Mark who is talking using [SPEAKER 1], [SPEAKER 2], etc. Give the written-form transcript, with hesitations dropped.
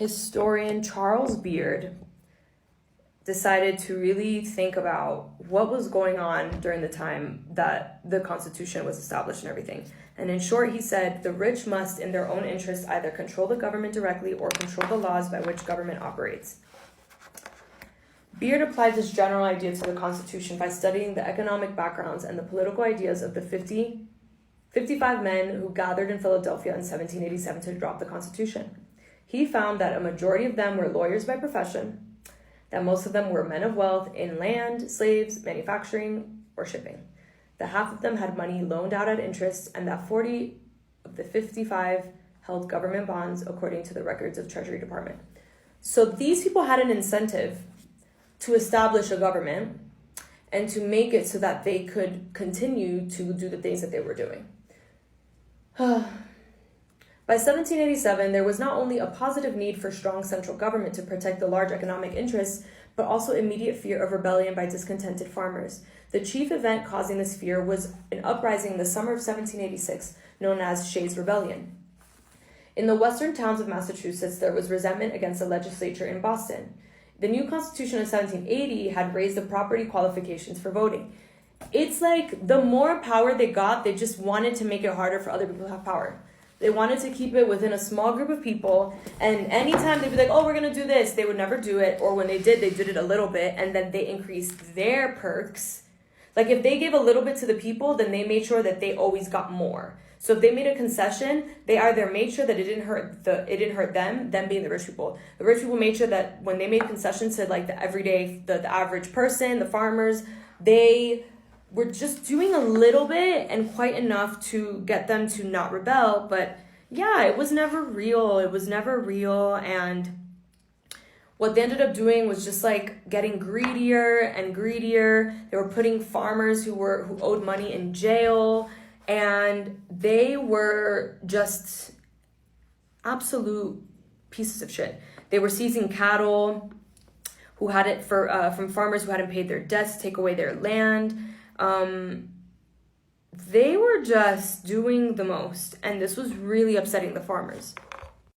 [SPEAKER 1] historian Charles Beard decided to really think about what was going on during the time that the Constitution was established and everything. And in short, he said, the rich must, in their own interest, either control the government directly or control the laws by which government operates. Beard applied this general idea to the Constitution by studying the economic backgrounds and the political ideas of the 55 men who gathered in Philadelphia in 1787 to drop the Constitution. He found that a majority of them were lawyers by profession, that most of them were men of wealth in land, slaves, manufacturing, or shipping, that half of them had money loaned out at interest, and that 40 of the 55 held government bonds according to the records of Treasury Department. So these people had an incentive to establish a government and to make it so that they could continue to do the things that they were doing. By 1787, there was not only a positive need for strong central government to protect the large economic interests, but also immediate fear of rebellion by discontented farmers. The chief event causing this fear was an uprising in the summer of 1786, known as Shays' Rebellion. In the western towns of Massachusetts, there was resentment against the legislature in Boston. The new Constitution of 1780 had raised the property qualifications for voting. It's like the more power they got, they just wanted to make it harder for other people to have power. They wanted to keep it within a small group of people, and anytime they'd be like, oh, we're going to do this, they would never do it, or when they did it a little bit, and then they increased their perks. Like, if they gave a little bit to the people, then they made sure that they always got more. So if they made a concession, they either made sure that it didn't hurt them being the rich people. The rich people made sure that when they made concessions to, like, the everyday, the average person, the farmers, they were just doing a little bit and quite enough to get them to not rebel. But yeah, it was never real. And what they ended up doing was just like getting greedier and greedier. They were putting farmers who owed money in jail, and they were just absolute pieces of shit. They were seizing cattle who had it from farmers who hadn't paid their debts, take away their land. They were just doing the most, and this was really upsetting the farmers.